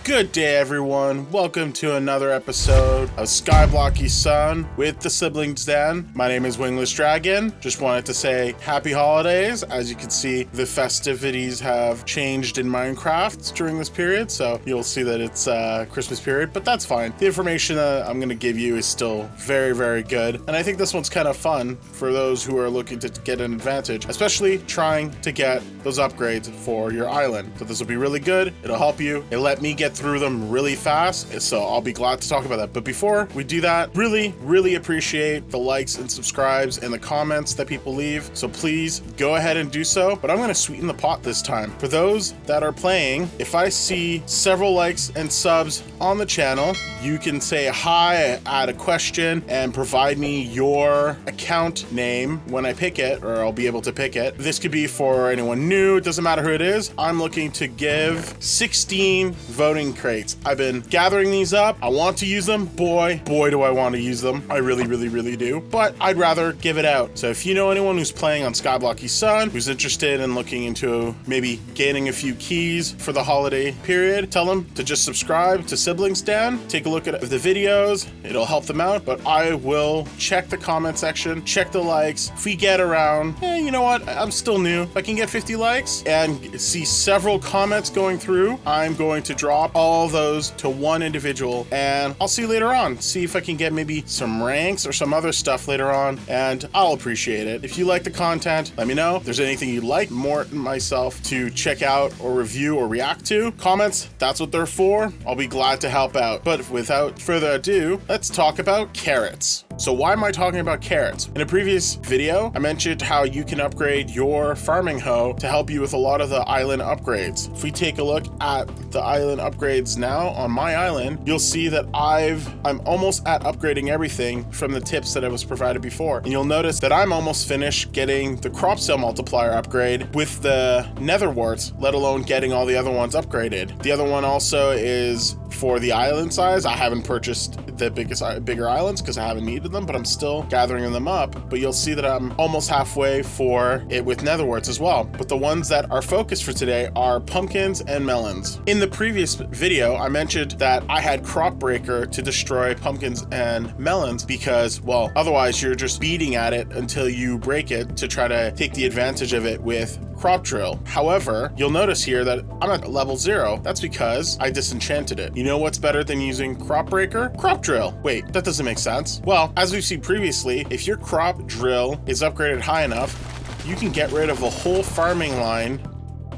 Good day, everyone. Welcome to another episode of Skyblocky Sun with the Siblings Den. My name is Wingless Dragon. Just wanted to say happy holidays. As you can see, the festivities have changed in Minecraft during this period, so you'll see that it's Christmas period, but that's fine. The information that I'm going to give you is still very, very good, and I think this one's kind of fun for those who are looking to get an advantage, especially trying to get those upgrades for your island. So this will be really good. It'll help you. It let me get through them really fast, so I'll be glad to talk about that. But before we do that, really appreciate the likes and subscribes and the comments that people leave, so please go ahead and do so. But I'm going to sweeten the pot this time. For those that are playing, if I see several likes and subs on the channel, you can say hi, add a question, and provide me your account name when I pick it, or I'll be able to pick it. This could be for anyone new, it doesn't matter who it is. I'm looking to give 16 voting crates. I've been gathering these up. I want to use them. Boy do I want to use them. I really do. But I'd rather give it out. So if you know anyone who's playing on Skyblocky Sun, who's interested in looking into maybe gaining a few keys for the holiday period, tell them to just subscribe to Siblings Den. Take a look at the videos. It'll help them out. But I will check the comment section, check the likes. If we get around, you know what? I'm still new. If I can get 50 likes and see several comments going through, I'm going to drop all those to one individual, and I'll see you later on. See if I can get maybe some ranks or some other stuff later on, and I'll appreciate it. If you like the content, let me know. If there's anything you'd like more than myself to check out or review or react to, comments, that's what they're for. I'll be glad to help out. But without further ado, let's talk about carrots. So why am I talking about carrots? In a previous video, I mentioned how you can upgrade your farming hoe to help you with a lot of the island upgrades. If we take a look at the island upgrades now on my island, you'll see that I'm almost at upgrading everything from the tips that I was provided before. And you'll notice that I'm almost finished getting the crop sale multiplier upgrade with the nether warts, let alone getting all the other ones upgraded. The other one also is for the island size. I haven't purchased the bigger islands because I haven't needed them, but I'm still gathering them up. But you'll see that I'm almost halfway for it with nether warts as well. But the ones that are focused for today are pumpkins and melons. In the previous video, I mentioned that I had crop breaker to destroy pumpkins and melons because, well, otherwise you're just beating at it until you break it to try to take the advantage of it with crop drill. However, you'll notice here that I'm at level 0. That's because I disenchanted it. You know what's better than using crop breaker? Crop drill. Wait, that doesn't make sense. Well, as we've seen previously, if your crop drill is upgraded high enough, you can get rid of a whole farming line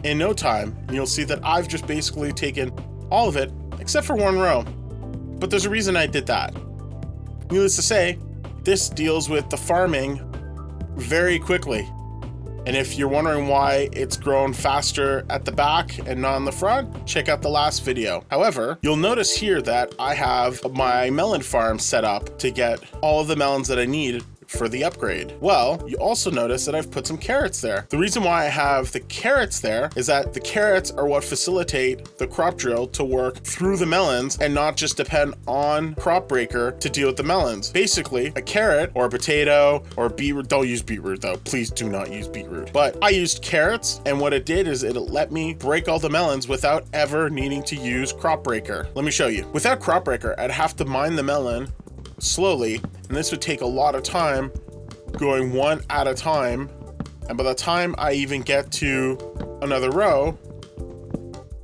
in no time. And you'll see that I've just basically taken all of it except for one row. But there's a reason I did that. Needless to say, this deals with the farming very quickly. And if you're wondering why it's grown faster at the back and not on the front, check out the last video. However, you'll notice here that I have my melon farm set up to get all of the melons that I need for the upgrade. Well, you also notice that I've put some carrots there. The reason why I have the carrots there is that the carrots are what facilitate the crop drill to work through the melons and not just depend on crop breaker to deal with the melons. Basically, a carrot or a potato or beetroot, don't use beetroot though, please do not use beetroot. But I used carrots, and what it did is it let me break all the melons without ever needing to use crop breaker. Let me show you. Without crop breaker, I'd have to mine the melon slowly, and this would take a lot of time going one at a time, and by the time I even get to another row,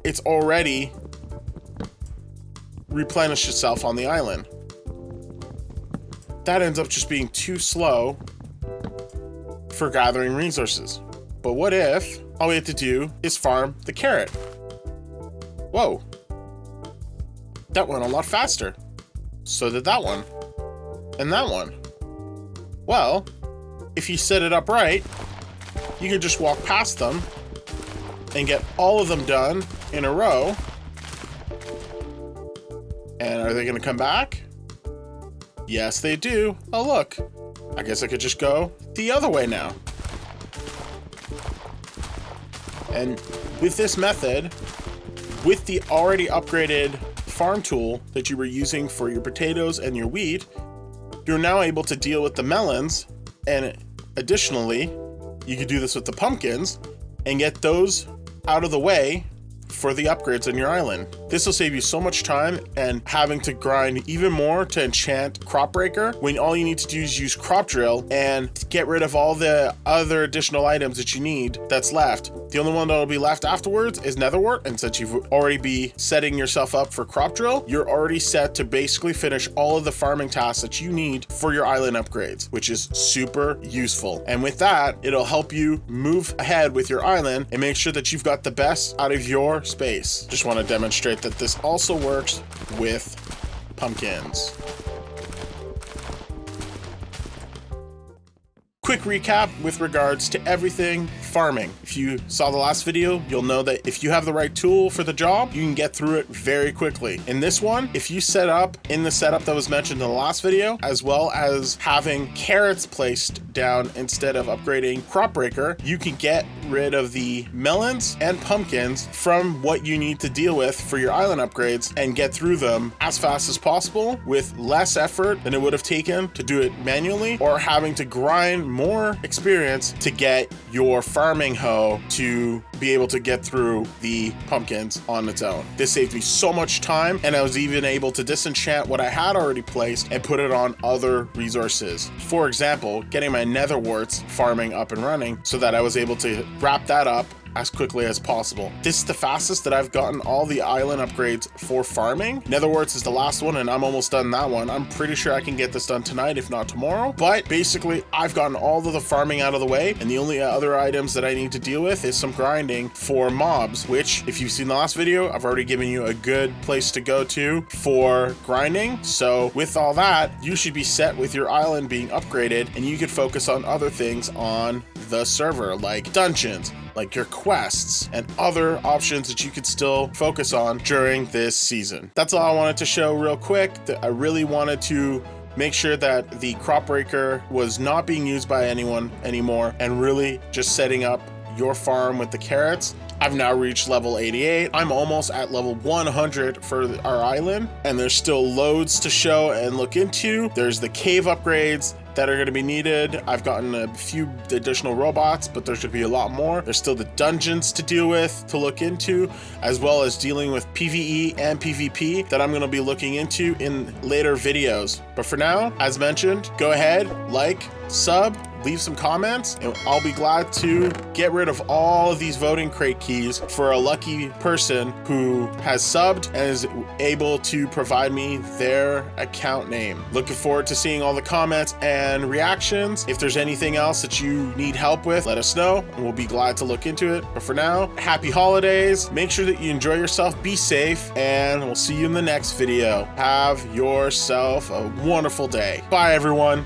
it's already replenished itself on the island. That ends up just being too slow for gathering resources. But what if all we have to do is farm the carrot? Whoa, that went a lot faster. So did that one. And that one. Well, if you set it up right, you can just walk past them and get all of them done in a row. And are they going to come back? Yes, they do. Oh, look. I guess I could just go the other way now. And with this method, with the already upgraded farm tool that you were using for your potatoes and your wheat, you're now able to deal with the melons, and additionally, you could do this with the pumpkins and get those out of the way for the upgrades on your island. This will save you so much time and having to grind even more to enchant Crop Breaker, when all you need to do is use Crop Drill and get rid of all the other additional items that you need that's left. The only one that'll be left afterwards is Netherwort, and since you've already be setting yourself up for Crop Drill, you're already set to basically finish all of the farming tasks that you need for your island upgrades, which is super useful. And with that, it'll help you move ahead with your island and make sure that you've got the best out of your space. Just want to demonstrate that this also works with pumpkins. Quick recap with regards to everything farming. If you saw the last video, you'll know that if you have the right tool for the job, you can get through it very quickly. In this one, if you set up in the setup that was mentioned in the last video, as well as having carrots placed down instead of upgrading Crop Breaker, you can get rid of the melons and pumpkins from what you need to deal with for your island upgrades and get through them as fast as possible with less effort than it would have taken to do it manually, or having to grind more experience to get your farming hoe to be able to get through the pumpkins on its own. This saved me so much time, and I was even able to disenchant what I had already placed and put it on other resources. For example, getting my netherworts farming up and running so that I was able to wrap that up as quickly as possible. This is the fastest that I've gotten all the island upgrades for farming. Netherworts is the last one, and I'm almost done that one. I'm pretty sure I can get this done tonight, if not tomorrow. But basically, I've gotten all of the farming out of the way, and the only other items that I need to deal with is some grinding for mobs, which, if you've seen the last video, I've already given you a good place to go to for grinding. So with all that, you should be set with your island being upgraded, and you could focus on other things on the server, like dungeons, like your quests, and other options that you could still focus on during this season. That's all I wanted to show real quick. I really wanted to make sure that the Crop Breaker was not being used by anyone anymore, and really just setting up your farm with the carrots. I've now reached level 88. I'm almost at level 100 for our island, and there's still loads to show and look into. There's the cave upgrades that are going to be needed. I've gotten a few additional robots, but there should be a lot more. There's still the dungeons to deal with, to look into, as well as dealing with PvE and PvP that I'm going to be looking into in later videos. But for now, as mentioned, go ahead, like, sub, leave some comments, and I'll be glad to get rid of all of these voting crate keys for a lucky person who has subbed and is able to provide me their account name. Looking forward to seeing all the comments and reactions. If there's anything else that you need help with, let us know, and we'll be glad to look into it. But for now, happy holidays. Make sure that you enjoy yourself, be safe, and we'll see you in the next video. Have yourself a wonderful day. Bye, everyone.